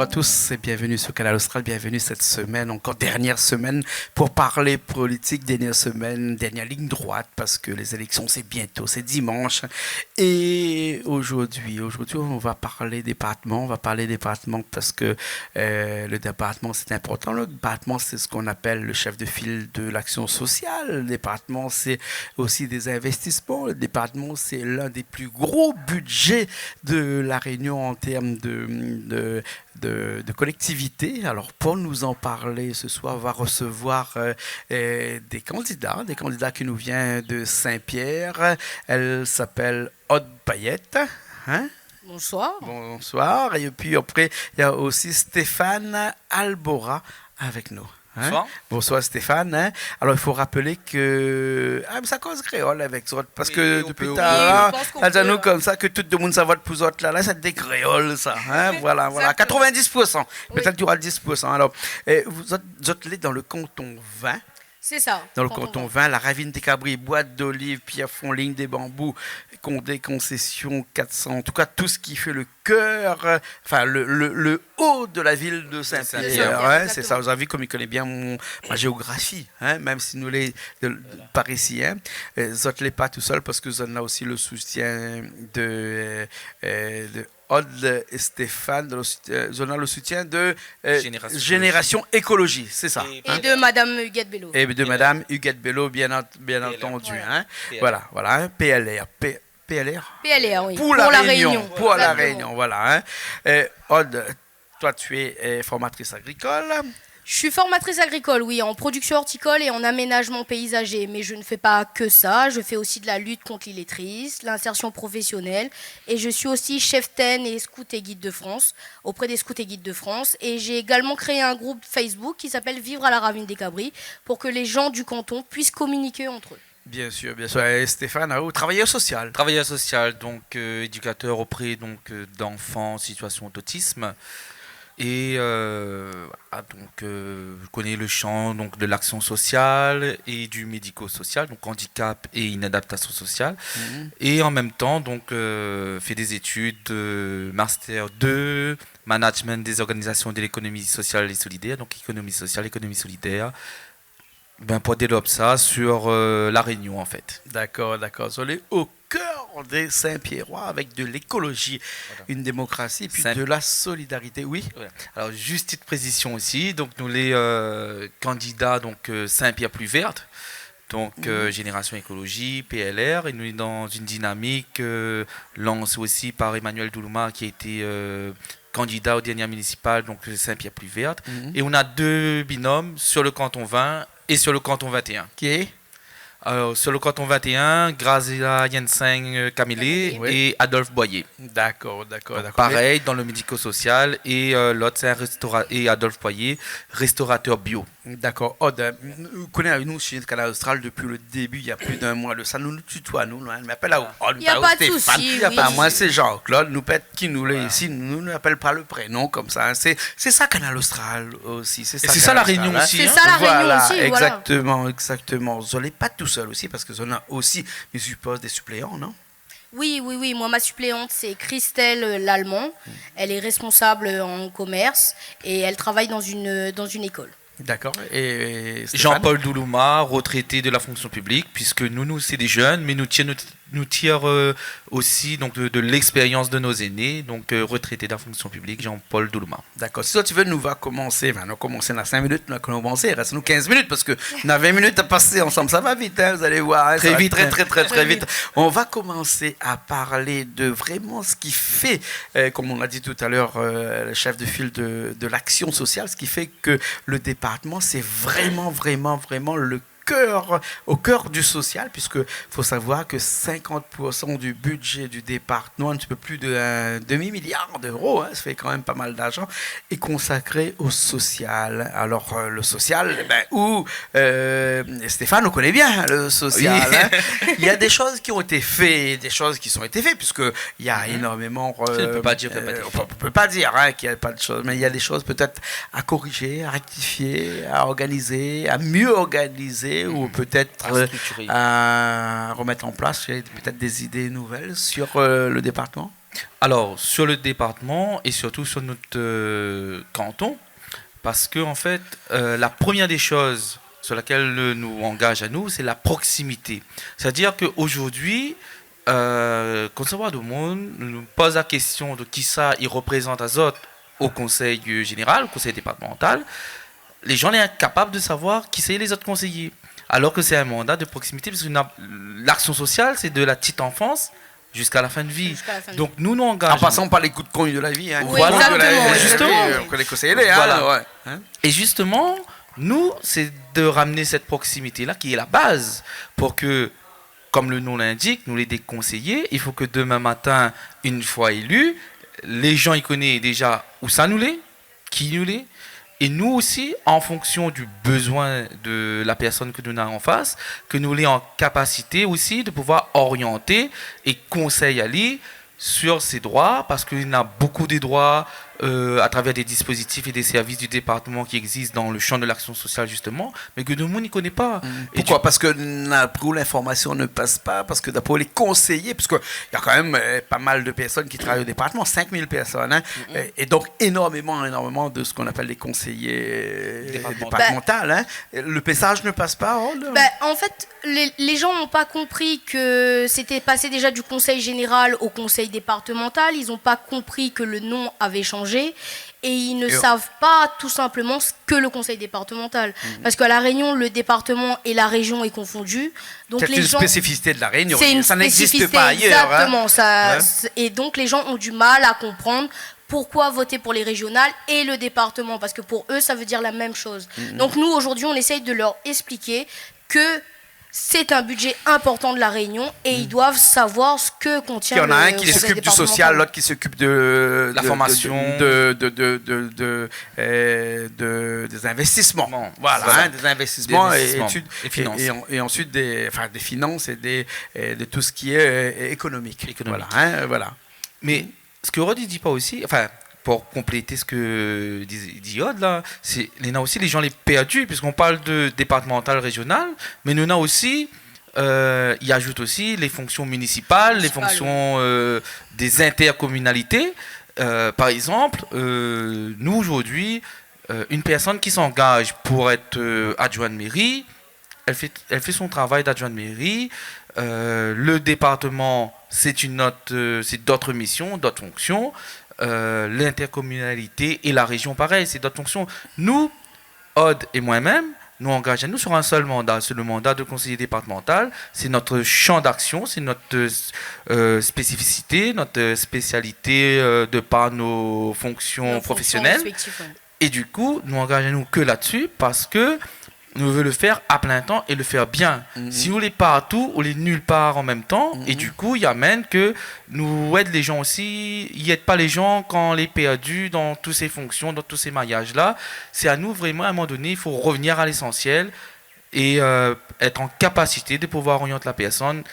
à tous et bienvenue sur Canal Austral, bienvenue cette semaine, encore dernière semaine pour parler politique, dernière semaine, dernière ligne droite parce que les élections c'est bientôt, c'est dimanche et aujourd'hui on va parler département, parce que le département c'est important, le département c'est ce qu'on appelle le chef de file de l'action sociale, le département c'est aussi des investissements, le département c'est l'un des plus gros budgets de la Réunion en termes de collectivité. Alors, pour nous en parler ce soir, on va recevoir des candidats qui nous viennent de Saint-Pierre. Elle s'appelle Aude Payette. Hein? Bonsoir. Bonsoir. Et puis après, il y a aussi Stéphane Albora avec nous. Hein? Bonsoir. Bonsoir Stéphane. Hein? Alors il faut rappeler que ça cause créole avec ça parce que depuis tard, nous comme ça que tout le monde ça vote pour autres là, c'est des créoles ça. Hein? Voilà, 90%. Peut-être qu'il y aura 10%. Alors vous êtes dans le canton 20. C'est ça. Dans le canton 20, la ravine des Cabris, boîte d'olive, pierrefonds, ligne des bambous, Condé, concession 400, en tout cas tout ce qui fait le cœur, enfin le haut de la ville de Saint-Pierre. Hein, c'est ça, vous avez vu comme il connaît bien ma géographie, hein, même si nous les par ici. Hein, Zot pas tout seul parce que Zon a aussi le soutien de Aude et Stéphane, on a le soutien de Génération Écologie, c'est ça. Et de Madame Huguette Bello. Et de Madame Huguette Bello, bien entendu. Hein. Voilà, hein. PLR. PLR, oui. Pour la Réunion. Pour la Réunion, voilà. Hein. Aude, toi, tu es formatrice agricole. Je suis formatrice agricole, oui, en production horticole et en aménagement paysager. Mais je ne fais pas que ça. Je fais aussi de la lutte contre l'illettrisme, l'insertion professionnelle. Et je suis aussi chef TEN et scout et guide de France, auprès des scouts et guides de France. Et j'ai également créé un groupe Facebook qui s'appelle Vivre à la ravine des Cabris pour que les gens du canton puissent communiquer entre eux. Bien sûr. Et Stéphane, travailleur social. Travailleur social, donc éducateur auprès d'enfants en situation d'autisme. Et je connais le champ de l'action sociale et du médico-social, donc handicap et inadaptation sociale. Et en même temps, fait des études Master 2, Management des organisations de l'économie sociale et solidaire, donc économie sociale, économie solidaire. Pour développer ça sur la Réunion en fait. D'accord. On est au cœur des Saint-Pierrois avec de l'écologie, une démocratie, puis de la solidarité. Oui. Ouais. Alors juste petite précision aussi. Donc nous les candidats Saint-Pierre plus verte. Génération Écologie, PLR, et nous sommes dans une dynamique lancée aussi par Emmanuel Doulouma qui a été candidat aux dernières municipales, donc Saint-Pierre plus verte. Et on a deux binômes sur le canton 20 et sur le canton 21. Qui est sur le canton 21, Grazia Jensen Camillé et Adolphe Boyer. D'accord. Pareil, dans le médico-social, et l'autre c'est Adolphe Boyer, restaurateur bio. D'accord. Aude, nous connaissons nous chez Canal Austral depuis le début, il y a plus d'un mois de ça. Nous tutoie, nous m'appelle là. Il n'y a pas de souci. Moi, c'est Jean-Claude, nous pète qui nous l'est ici, nous n'appelle pas le prénom comme ça. C'est ça Canal Austral aussi. C'est ça la Réunion aussi. C'est ça la Réunion aussi. Exactement. Je n'ai pas tout seul aussi parce que on a aussi, je suppose, des suppléants, non? Oui. Moi, ma suppléante, c'est Christelle Lallemand. Elle est responsable en commerce et elle travaille dans une école. D'accord. Et Jean-Paul Doulouma, retraité de la fonction publique, puisque nous c'est des jeunes, mais nous tirons aussi de l'expérience de nos aînés, retraité de la fonction publique, Jean-Paul Doulouma. D'accord. Si toi tu veux, nous va commencer. On a commencé dans 5 minutes, nous allons commencer. Il reste nous 15 minutes parce qu'on a 20 minutes à passer ensemble. Ça va vite, hein, vous allez voir. Hein, très vite. On va commencer à parler de vraiment ce qui fait, comme on l'a dit tout à l'heure, le chef de file de l'action sociale, ce qui fait que le département, c'est vraiment au cœur du social, puisque faut savoir que 50% du budget du département, un petit peu plus d'un demi-milliard d'euros, hein, ça fait quand même pas mal d'argent, est consacré au social. Alors le social, Stéphane, on connaît bien le social. Oui. Hein. Il y a des choses qui ont été faites, des choses qui sont été faites, puisque il y a énormément. On ne peut pas dire qu'il n'y a pas de choses, mais il y a des choses peut-être à corriger, à rectifier, à organiser, à mieux organiser. Ou peut-être à remettre en place peut-être des idées nouvelles sur le département. Alors, sur le département et surtout sur notre canton, parce que en fait, la première des choses sur laquelle nous engage à nous, c'est la proximité. C'est-à-dire qu'aujourd'hui, Conservatoire du Monde nous pose la question de qui ça il représente Azot au conseil général, au conseil départemental. Les gens sont incapables de savoir qui c'est les autres conseillers. Alors que c'est un mandat de proximité, parce que l'action sociale, c'est de la petite enfance jusqu'à la fin de vie. Donc nous engageons. En passant par les coups de cogne de la vie. Hein. Oui, exactement. Justement. Les conseillers, voilà. Ouais. Hein? Et justement, nous, c'est de ramener cette proximité-là qui est la base pour que, comme le nom l'indique, nous les déconseillers, il faut que demain matin, une fois élus, les gens y connaissent déjà où ça nous l'est, qui nous l'est. Et nous aussi, en fonction du besoin de la personne que nous avons en face, que nous l'ayons en capacité aussi de pouvoir orienter et conseiller à lui sur ses droits, parce qu'il y a beaucoup de droits à travers des dispositifs et des services du département qui existent dans le champ de l'action sociale justement, mais que tout le monde n'y connaît pas. Pourquoi? Parce que pour l'information ne passe pas, parce que pour les conseillers, parce qu'il y a quand même pas mal de personnes qui travaillent au département, 5000 personnes, hein, et donc énormément de ce qu'on appelle les conseillers départementaux. Hein. Le message ne passe pas. En fait, les gens n'ont pas compris que c'était passé déjà du conseil général au conseil départemental, ils n'ont pas compris que le nom avait changé. Et ils ne savent pas tout simplement ce que le conseil départemental. Parce qu'à La Réunion, le département et la région est confondu. Donc c'est une spécificité de La Réunion. C'est une ça n'existe pas ailleurs. Exactement. Hein. Et donc les gens ont du mal à comprendre pourquoi voter pour les régionales et le département. Parce que pour eux, ça veut dire la même chose. Donc nous, aujourd'hui, on essaye de leur expliquer que c'est un budget important de La Réunion et ils doivent savoir ce que contient le Il y en a un qui s'occupe du social, l'autre qui s'occupe de la formation, des investissements. Voilà, des investissements et études finances. Et ensuite des finances et de tout ce qui est économique. Voilà. Mais ce que Rod ne dit pas aussi, pour compléter ce que dit Yod, là, il y a aussi les gens les perdus, puisqu'on parle de départemental, régional, mais nous avons aussi, il ajoute aussi les fonctions municipales, les fonctions des intercommunalités. Par exemple, nous aujourd'hui, une personne qui s'engage pour être adjoint de mairie, elle fait son travail d'adjoint de mairie. Le département, c'est d'autres missions, d'autres fonctions. L'intercommunalité et la région, pareil, c'est d'autres fonctions. Nous, Odd et moi-même, nous engageons sur un seul mandat, c'est le mandat de conseiller départemental. C'est notre champ d'action, c'est notre spécificité, notre spécialité de par nos fonctions professionnelles. Et du coup, nous engageons que là-dessus parce que nous voulons le faire à plein temps et le faire bien. Si on les partout, on les nulle part en même temps. Et du coup, il y a même que nous aide les gens aussi. Il n'aide pas les gens quand on les perdus dans toutes ces fonctions, dans tous ces mariages-là. C'est à nous vraiment, à un moment donné, il faut revenir à l'essentiel et être en capacité de pouvoir orienter la personne.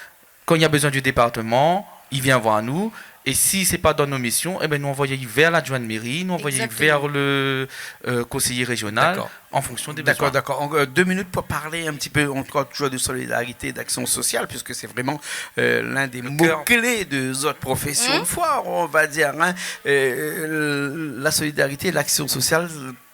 Quand il y a besoin du département, il vient voir nous. Et si ce n'est pas dans nos missions, nous envoyons vers l'adjoint de mairie, nous envoyons vers le conseiller régional en fonction des besoins. D'accord. 2 minutes pour parler un petit peu encore toujours de solidarité et d'action sociale, puisque c'est vraiment l'un des mots-clés de notre profession de foi, on va dire. Hein. La solidarité et l'action sociale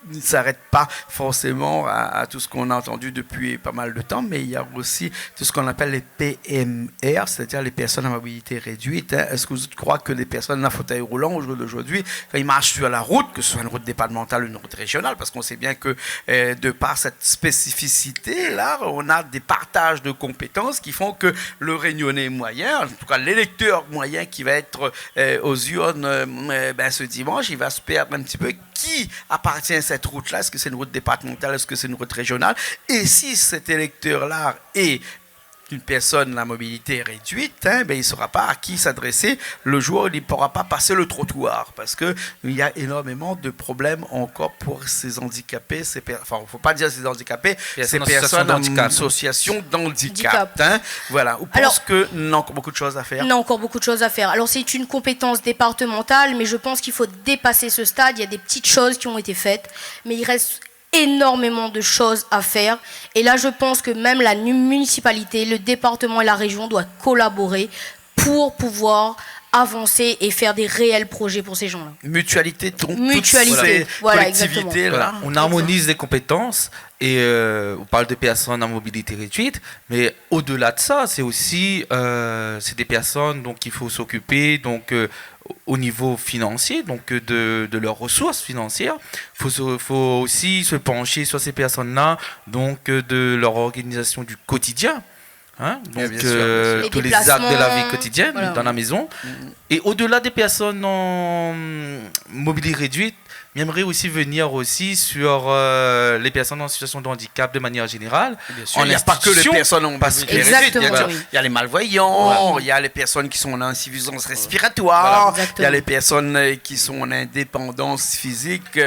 ne s'arrête pas forcément à tout ce qu'on a entendu depuis pas mal de temps, mais il y a aussi tout ce qu'on appelle les PMR, c'est-à-dire les personnes à mobilité réduite. Hein. Est-ce que vous croyez que les personnes à fauteuil roulant aujourd'hui, quand ils marchent sur la route, que ce soit une route départementale ou une route régionale, parce qu'on sait bien que de par cette spécificité-là, on a des partages de compétences qui font que le Réunionnais moyen, en tout cas l'électeur moyen qui va être aux urnes ce dimanche, il va se perdre un petit peu. Qui appartient à cette route-là? Est-ce que c'est une route départementale? Est-ce que c'est une route régionale? Et si cet électeur-là est une personne à mobilité réduite, il ne saura pas à qui s'adresser le jour où il ne pourra pas passer le trottoir. Parce qu'il y a énormément de problèmes encore pour ces handicapés. Il ne faut pas dire ces handicapés, ces personnes en association d'handicap. Voilà. Vous pensez qu'il y a encore beaucoup de choses à faire? Il y a encore beaucoup de choses à faire. Alors c'est une compétence départementale, mais je pense qu'il faut dépasser ce stade. Il y a des petites choses qui ont été faites, mais il reste énormément de choses à faire. Et là, je pense que même la municipalité, le département et la région doivent collaborer pour pouvoir avancer et faire des réels projets pour ces gens-là. Mutualité, donc Mutualité, toutes ces voilà, collectivités exactement. là. On harmonise les compétences et on parle de personnes à mobilité réduite, mais au-delà de ça, c'est aussi c'est des personnes donc il faut s'occuper donc au niveau financier, donc de leurs ressources financières. Faut aussi se pencher sur ces personnes-là, donc de leur organisation du quotidien. Hein, donc bien sûr. tous les actes de la vie quotidienne voilà. dans la maison. Et au-delà des personnes en mobilité réduite, j'aimerais aussi venir aussi sur les personnes en situation de handicap de manière générale. Il n'y a pas que les personnes en mobilité réduite. Exactement, oui. Il y a les malvoyants, il y a les personnes qui sont en insuffisance respiratoire, il y a les personnes qui sont en indépendance physique,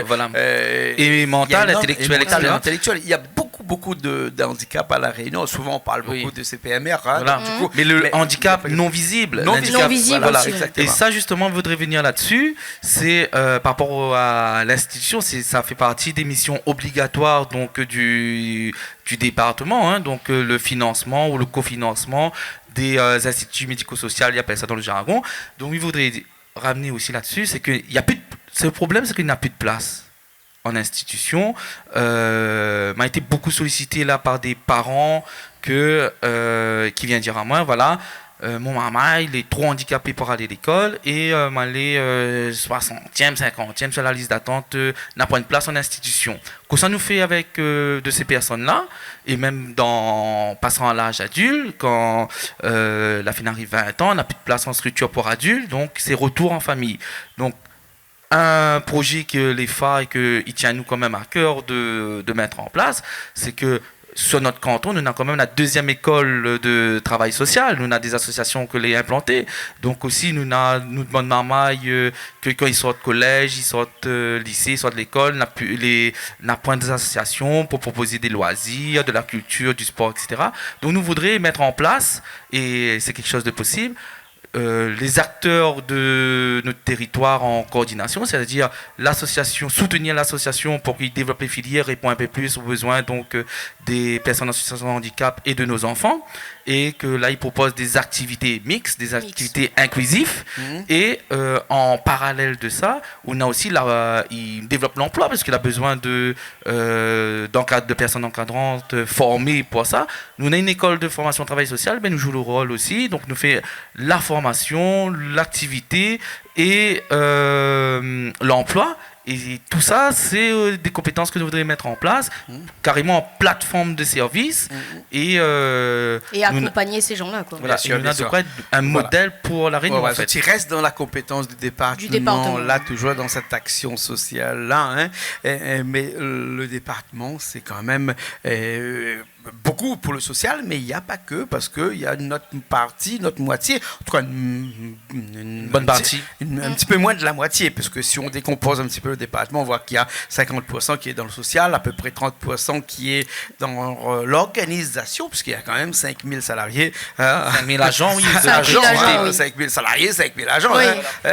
et mentale, intellectuelle, etc. Il y a beaucoup de handicaps à La Réunion. Souvent, on parle beaucoup de CPMR. Hein, voilà. du coup, mais le handicap non visible. Non visible, voilà. aussi. Et ça, justement, je voudrais venir là-dessus. C'est par rapport à l'institution, ça fait partie des missions obligatoires donc, du département, hein, donc le financement ou le cofinancement des instituts médico-sociaux, il appelle ça dans le jargon. Donc, je voudrais ramener aussi là-dessus, c'est qu'il y a plus le problème, c'est qu'il n'y a plus de place en institution. M'a été beaucoup sollicité là par des parents qui viennent dire à moi, voilà, mon maman, il est trop handicapé pour aller à l'école et il est 60e, 50e sur la liste d'attente, n'a pas une place en institution. Qu'est-ce que ça nous fait avec de ces personnes-là, et même dans passant à l'âge adulte, quand la fille arrive à 20 ans, on n'a plus de place en structure pour adultes, donc c'est retour en famille. Donc un projet que les FA et qu'il tient nous quand même à cœur de mettre en place, c'est que sur notre canton, nous avons quand même la deuxième école de travail social. Nous avons des associations que les implantées. Donc aussi, nous demandons maman que quand ils sortent collège, ils sortent lycée, ils sortent de l'école, nous avons point des associations pour proposer des loisirs, de la culture, du sport, etc. Donc nous voudrions mettre en place, et c'est quelque chose de possible, les acteurs de notre territoire en coordination, c'est-à-dire l'association, soutenir l'association pour qu'ils développent les filières, répond un peu plus aux besoins donc des personnes en situation de handicap et de nos enfants, et que là ils proposent des activités mixtes, des activités inclusives, et en parallèle de ça, on a aussi il développe l'emploi parce qu'il a besoin de personnes encadrantes formées pour ça. Nous on a une école de formation travail social, mais nous jouons le rôle aussi, donc nous fait la formation, l'activité et l'emploi. Et tout ça, c'est des compétences que nous voudrions mettre en place, carrément en plateforme de service, et accompagner ces gens-là, quoi. Voilà, et on a de quoi être un modèle pour la Réunion. En fait. Tu restes dans la compétence du département. Là, toujours dans cette action sociale-là. Hein, mais le département, c'est quand même beaucoup pour le social, mais il n'y a pas que, parce qu'il y a notre partie, notre moitié, en tout cas une bonne partie. Un petit peu moins de la moitié, parce que si on décompose un petit peu le département, on voit qu'il y a 50% qui est dans le social, à peu près 30% qui est dans l'organisation, puisqu'il y a quand même 5000 salariés. 5000 agents, oui. 5000 salariés, 5000 agents. Oui.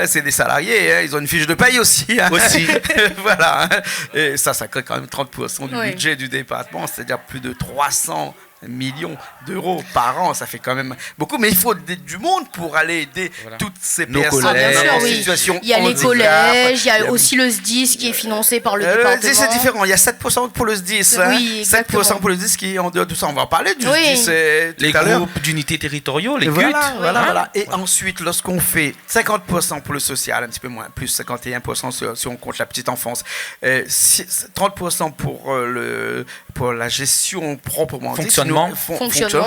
C'est des salariés, hein, ils ont une fiche de paye aussi. Hein. Aussi. Voilà. Hein. Et ça crée quand même 30% du budget du département, c'est-à-dire plus de 300 millions d'euros par an, ça fait quand même beaucoup, mais il faut du monde pour aller aider toutes ces personnes en situation de handicap. Il y a les collèges, il y a aussi le SDIS qui est financé par le département. C'est différent, il y a 7% pour le SDIS, hein. Oui, 7% pour le SDIS qui est en dehors de ça, on va en parler du SDIS les groupes d'unités territoriaux, les GUT. Voilà. Et ensuite, lorsqu'on fait 50% pour le social, un petit peu moins, plus 51% si on compte la petite enfance, 30% pour la gestion proprement fonctionnement,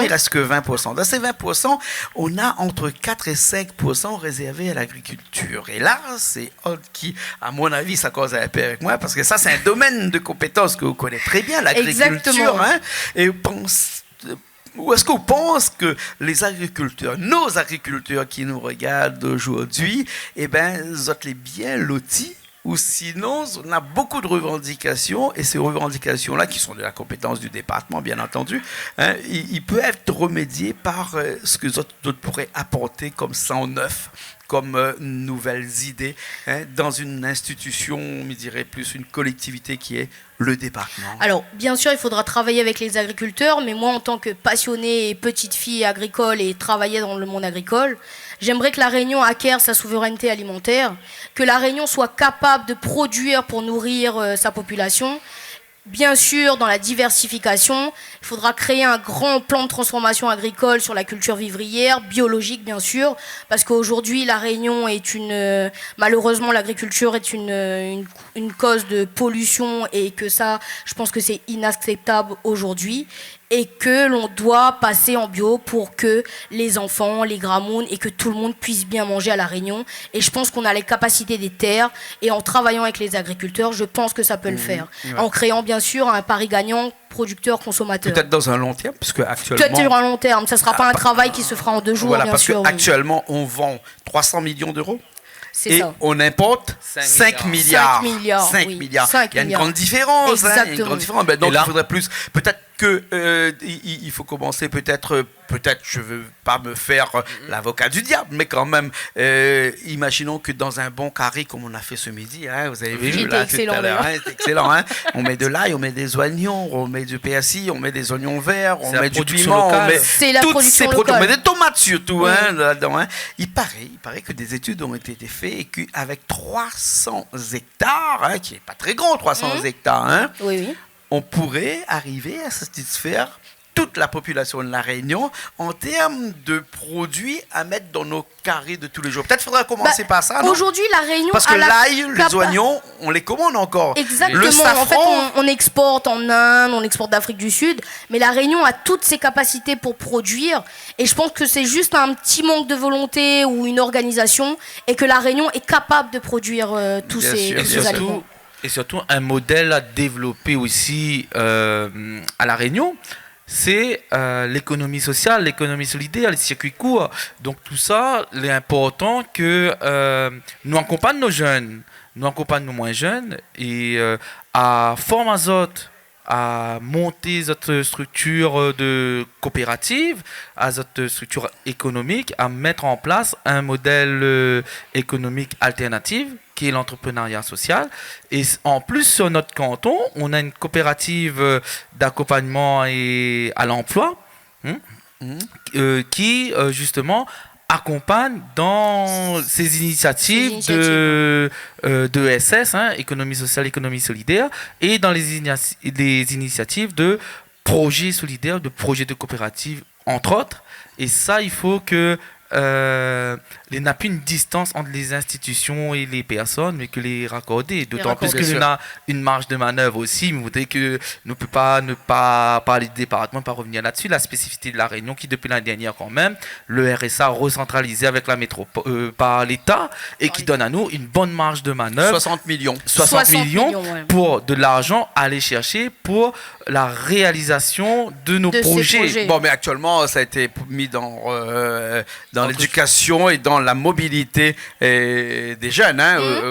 il reste que 20%. Dans ces 20%, on a entre 4 et 5% réservés à l'agriculture. Et là, c'est Odd qui, à mon avis, ça cause un peu avec moi, parce que ça, c'est un domaine de compétences que vous connaissez très bien, l'agriculture. Hein, et ou est-ce qu'on pense que les agriculteurs, nos agriculteurs qui nous regardent aujourd'hui, ils ont les bien lotis? Ou sinon, on a beaucoup de revendications, et ces revendications-là, qui sont de la compétence du département, bien entendu, hein, ils peuvent être remédiés par ce que d'autres pourraient apporter comme ça en neuf, comme nouvelles idées dans une institution, je dirais plus une collectivité qui est le département? Alors, bien sûr, il faudra travailler avec les agriculteurs, mais moi, en tant que passionnée et petite fille agricole et travailler dans le monde agricole, j'aimerais que la Réunion acquiert sa souveraineté alimentaire, que la Réunion soit capable de produire pour nourrir sa population. Bien sûr, dans la diversification, il faudra créer un grand plan de transformation agricole sur la culture vivrière, biologique bien sûr, parce qu'aujourd'hui, la Réunion est malheureusement, l'agriculture est une cause de pollution et que ça, je pense que c'est inacceptable aujourd'hui. Et que l'on doit passer en bio pour que les enfants, les gramounes et que tout le monde puisse bien manger à La Réunion. Et je pense qu'on a les capacités des terres et en travaillant avec les agriculteurs, je pense que ça peut le faire. Ouais. En créant bien sûr un pari gagnant producteur-consommateur. Peut-être dans un long terme, puisque actuellement... Peut-être sur un long terme, ça ne sera pas un travail qui se fera en 2 jours, voilà, bien parce sûr. Actuellement, on vend 300 millions d'euros. C'est et ça. On importe 5 milliards. 5 milliards. 5 oui. milliards. 5 il y a une milliards. grande différence. Exactement. Il y a une grande différence. Ben, donc il faudrait plus. Peut-être il faut commencer peut-être je ne veux pas me faire l'avocat du diable, mais quand même, imaginons que dans un bon carré comme on a fait ce midi, vous avez vu là tout à l'heure, c'est excellent. On met de l'ail, on met des oignons, on met du persil, on met des oignons verts, on met du piment, on met toutes ces produits, on met des tomates surtout là-dedans. Il paraît que des études ont été faites et qu'avec 300 hectares, qui n'est pas très grand, 300 hectares, oui. On pourrait arriver à satisfaire toute la population de la Réunion en termes de produits à mettre dans nos carrés de tous les jours. Peut-être qu'il faudra commencer par ça, non? Aujourd'hui, la Réunion... Parce que l'ail, les oignons, on les commande encore. Exactement. Le safran... En fait, on exporte en Inde, on exporte d'Afrique du Sud, mais la Réunion a toutes ses capacités pour produire, et je pense que c'est juste un petit manque de volonté ou une organisation, et que la Réunion est capable de produire tous ces aliments. Et surtout, un modèle à développer aussi à La Réunion, c'est l'économie sociale, l'économie solidaire, les circuits courts. Donc tout ça, il est important que nous accompagnons nos jeunes, nous accompagnons nos moins jeunes, et à Forme Azote, à monter notre structure de coopérative, à notre structure économique, à mettre en place un modèle économique alternatif qui est l'entrepreneuriat social. Et en plus, sur notre canton, on a une coopérative d'accompagnement et à l'emploi qui, justement, accompagne dans ces initiatives de ESS, économie sociale, économie solidaire, et dans les initiatives de projets solidaires, de projets de coopératives, entre autres. Et ça, il faut que il n'y a plus une distance entre les institutions et les personnes, mais que les raccorder. D'autant plus que nous avons une marge de manœuvre aussi. Vous voudrez que nous ne pouvons pas ne pas parler du département, pas revenir là-dessus. La spécificité de La Réunion, qui depuis l'année dernière quand même, le RSA recentralisé avec la métropole par l'État et qui donne à nous une bonne marge de manœuvre. 60 millions. 60 millions pour de l'argent à aller chercher pour la réalisation de nos projets. Bon, mais actuellement, ça a été mis dans l'éducation et dans la mobilité des jeunes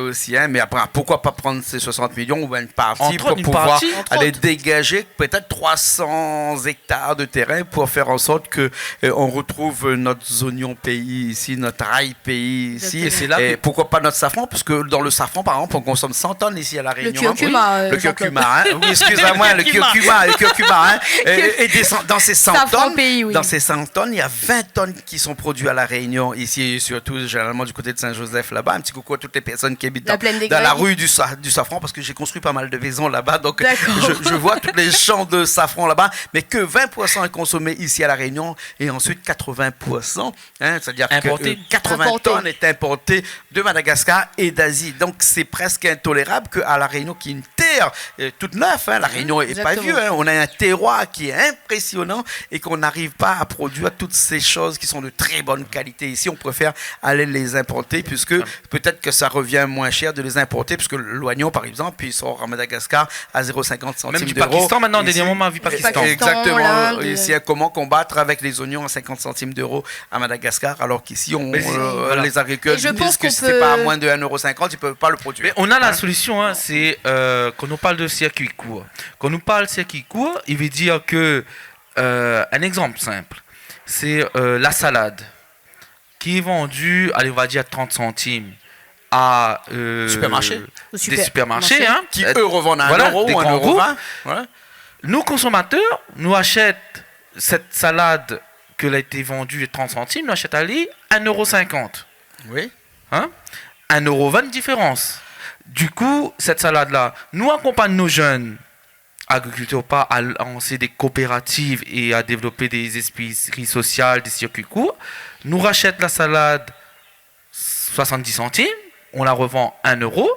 aussi. Mais après, pourquoi pas prendre ces 60 millions ou une partie pour pouvoir aller dégager peut-être 300 hectares de terrain pour faire en sorte qu'on retrouve notre oignon pays ici, notre ail pays ici. Et c'est là pourquoi pas notre safran, parce que dans le safran, par exemple, on consomme 100 tonnes ici à La Réunion. Le curcuma. Le curcuma, oui, excusez-moi, le curcuma. Et dans ces 100 tonnes, dans ces 100 tonnes, il y a 20 tonnes qui sont produites à La Réunion, ici, et surtout généralement du côté de Saint-Joseph là-bas. Un petit coucou à toutes les personnes qui habitent dans la rue du Safran, parce que j'ai construit pas mal de maisons là-bas, donc je vois tous les champs de safran là-bas, mais que 20% est consommé ici à La Réunion, et ensuite 80%, c'est-à-dire que 80 tonnes est importé de Madagascar et d'Asie. Donc c'est presque intolérable qu'à La Réunion, qui est une terre toute neuve, La Réunion n'est pas vieux, on a un terroir qui est impressionnant et qu'on n'arrive pas à produire toutes ces choses qui sont de très bonne qualité ici. On préfère aller les importer, puisque peut-être que ça revient moins cher de les importer, puisque l'oignon, par exemple, il sort à Madagascar à 0,50 centimes d'euros. Même du Pakistan maintenant, dernièrement, vu Pakistan. Exactement. Ici, comment combattre avec les oignons à 50 centimes d'euros à Madagascar, alors qu'ici, les agriculteurs disent que si c'est pas à moins de 1,50 €, ils ne peuvent pas le produire. Mais on a la solution, c'est quand on parle de circuit court. Quand on parle de circuit court, il veut dire que, un exemple simple, c'est la salade. qui est vendu, allez, on va dire 30 centimes à Supermarché. des supermarchés, hein, Qui eux revendent à 1 voilà, euro des ou 1 grands euro groupes. 20. Voilà. Nous, consommateurs, nous achètons cette salade qui a été vendue à 30 centimes, nous achetons à 1,50 €. Oui. Hein? 1,20 € de différence. Du coup, cette salade-là, nous accompagnons nos jeunes agriculteurs pas à lancer des coopératives et à développer des épiceries sociales, des circuits courts. Nous rachètent la salade 70 centimes, on la revend 1 €.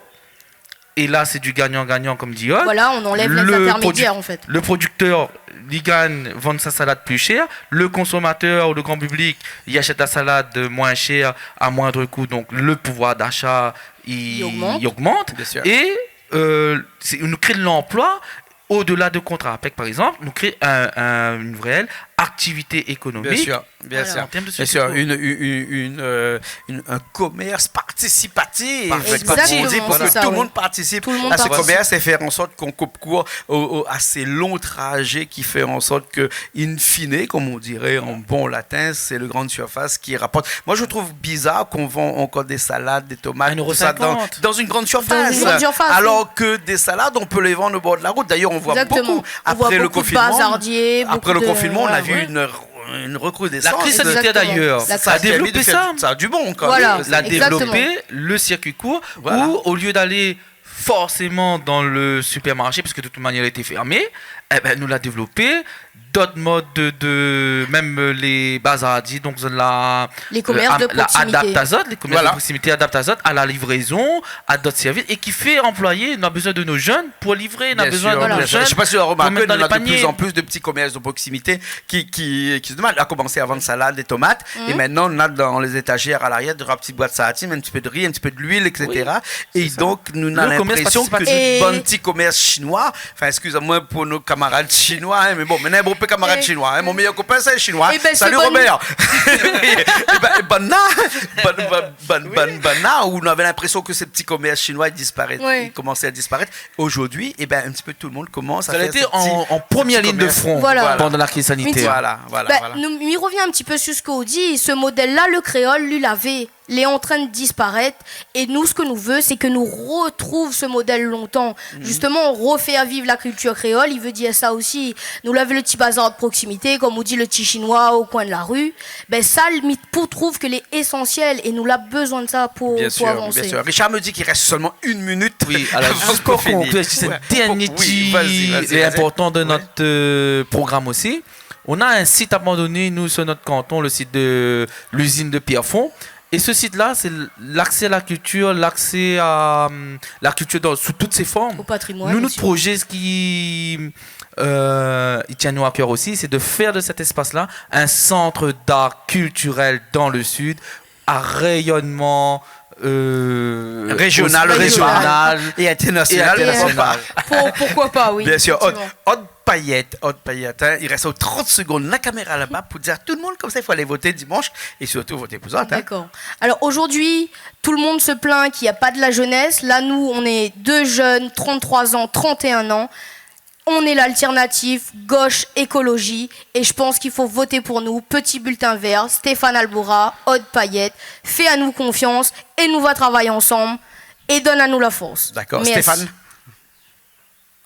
Et là, c'est du gagnant-gagnant, comme dit Yoann. Voilà, on enlève les intermédiaires en fait. Le producteur, il gagne, vend sa salade plus chère. Le consommateur, le grand public, il achète la salade moins chère, à moindre coût. Donc, le pouvoir d'achat, il augmente. Bien sûr. Et nous crée de l'emploi. Au-delà de contrat PEC, par exemple, nous crée une réelle activité économique. Bien sûr, bien Voilà. sûr. En termes de Bien sûr, société. un commerce participatif. Exactement, Comme on dit, pour c'est que ça, tout le oui. monde participe Tout le monde à ce participe. commerce et faire en sorte qu'on coupe court à ces longs trajets qui fait en sorte que, in fine, comme on dirait en bon latin, c'est le grande surface qui rapporte. Moi, je trouve bizarre qu'on vend encore des salades, des tomates, 1,50 tout ça dans une grande surface. Dans une grande surface, alors que des salades, on peut les vendre au bord de la route. D'ailleurs, on voit Exactement. beaucoup. On voit Après le beaucoup de confinement, bazardiers, après le beaucoup de- confinement, on a voilà, vu ouais. une recrudescence. La crise sanitaire Exactement. d'ailleurs, La ça a crise- développé ça. Ça a du bon quand Voilà. même. L'a Exactement. développé le circuit court Voilà. où au lieu d'aller forcément dans le supermarché parce que de toute manière il était fermé, eh ben, nous l'a développé d'autres modes même les bazardiers, donc Les commerces de proximité. Adaptazote, les commerces Voilà. de proximité Adaptazote à la livraison, à d'autres services et qui fait employer, on a besoin de nos jeunes pour livrer, on a Bien besoin sûr, de bien nos sûr. jeunes. Je ne sais pas si vous avez remarqué, mettre il y dans en les a de paniers. plus en plus de petits commerces de proximité qui se demandent à commencer à vendre salade, des tomates. Et maintenant, on a dans les étagères à l'arrière de petites boîtes salatines, un petit peu de riz, un petit peu de l'huile, etc. Et donc, nous Le avons commerce l'impression que participatif. ce bon petit commerce chinois, enfin, excusez-moi pour nos camarades chinois, hein, mais bon, maintenant, bon peu camarades chinois. Hein, mon meilleur copain, c'est chinois. Eh ben, Salut ce bon- Robert. Banna, où on avait l'impression que ces petits commerces chinois ils commençaient à disparaître. Aujourd'hui, eh ben, un petit peu tout le monde commence à Ça a faire été ces petits- en première petits ligne de commerces. front Voilà. pendant la crise sanitaire. Voilà. Nous, il revient un petit peu sur ce qu'on dit. Ce modèle-là, le créole, lui l'avait. Il est en train de disparaître. Et nous, ce que nous veut, c'est que nous retrouvions ce modèle longtemps. Justement, on refait à vivre la culture créole. Il veut dire ça aussi. Nous l'avons le petit bazar de proximité, comme on dit le petit chinois au coin de la rue. Ben ça, limite, pour trouve que est essentiel. Et nous l'avons besoin de ça pour avancer. Bien sûr. Richard me dit qu'il reste seulement 1 minute. Oui, alors avant juste qu'on pour finisse. conclure, c'est Ouais. le dernier Oui, vas-y. et important de notre programme aussi. On a un site abandonné, nous, sur notre canton, le site de l'usine de Pierrefonds. Et ce site-là, c'est l'accès à la culture, l'accès à la culture sous toutes ses formes. Au patrimoine Nous, aussi. notre projet, ce qui il tient nous à cœur aussi, c'est de faire de cet espace-là un centre d'art culturel dans le Sud, à rayonnement Régional, et international. Pourquoi pas, oui. Bien sûr. effectivement. Haute paillette. Hein. Il reste 30 secondes la caméra là-bas pour dire à tout le monde comme ça, il faut aller voter dimanche et surtout voter pour ça. Hein. D'accord. Alors aujourd'hui, tout le monde se plaint qu'il n'y a pas de la jeunesse. Là, nous, on est deux jeunes, 33 ans, 31 ans. On est l'alternative gauche écologie et je pense qu'il faut voter pour nous. Petit bulletin vert, Stéphane Albora, Aude Payette, fais à nous confiance et nous va travailler ensemble et donne à nous la force. D'accord. Merci. Stéphane?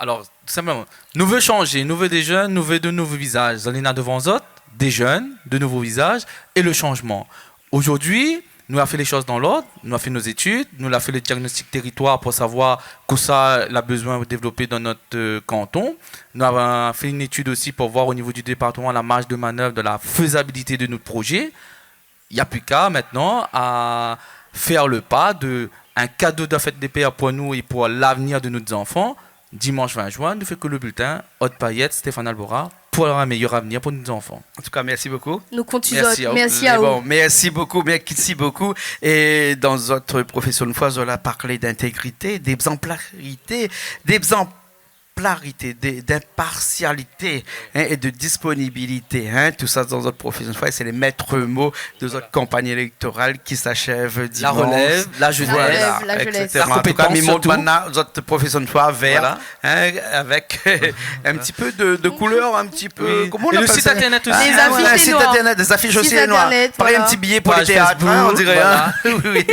Alors, tout simplement, nous voulons changer, nous voulons des jeunes, nous voulons de nouveaux visages. On a devant nous, des jeunes, de nouveaux visages et le changement. Aujourd'hui, nous avons fait les choses dans l'ordre, nous avons fait nos études, nous avons fait le diagnostic territoire pour savoir que ça a besoin de développer dans notre canton. Nous avons fait une étude aussi pour voir au niveau du département la marge de manœuvre de la faisabilité de notre projet. Il n'y a plus qu'à maintenant à faire le pas de un cadeau de fête des pères pour nous et pour l'avenir de nos enfants. Dimanche 20 juin, nous faisons que le bulletin Aude Payette, Stéphane Albora, pour un meilleur avenir pour nos enfants. En tout cas, merci beaucoup. Nous continuons. Merci à vous. Bon, merci beaucoup. Et dans votre profession, une fois, on a parlé d'intégrité, d'exemplarité, d'exemplarité, d'impartialité et de disponibilité. Tout ça dans notre profession de foi, c'est les maîtres mots de notre campagne électorale qui s'achève dimanche. La relève, la jeunesse, la jeunesse. etc. La En tout cas, compétence mi montre surtout. maintenant notre profession de foi vert, avec un petit peu de couleur, un petit peu. Oui. Comment on Et le appelle site ça? internet aussi. Des Ah, affiches voilà, un et site noirs. internet, des affiches Site aussi noires. internet, Pareil, un voilà. petit billet pour Page le théâtre, on dirait. voilà. Oui.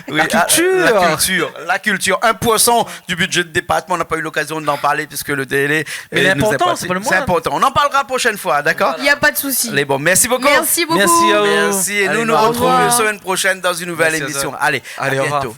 La culture. La culture. 1% du budget de département, on n'a pas eu l'occasion d'en parler puisque le délai. Mais nous est l'important, passé. c'est pas le C'est moins. important. On en parlera la prochaine fois, d'accord? Il n'y a pas de souci. Allez, bon, merci beaucoup. Merci beaucoup. Merci à vous. Merci. Et Allez, nous nous au retrouvons revoir. la semaine prochaine dans une nouvelle Merci à émission. toi. Allez, à Allez, au revoir. bientôt.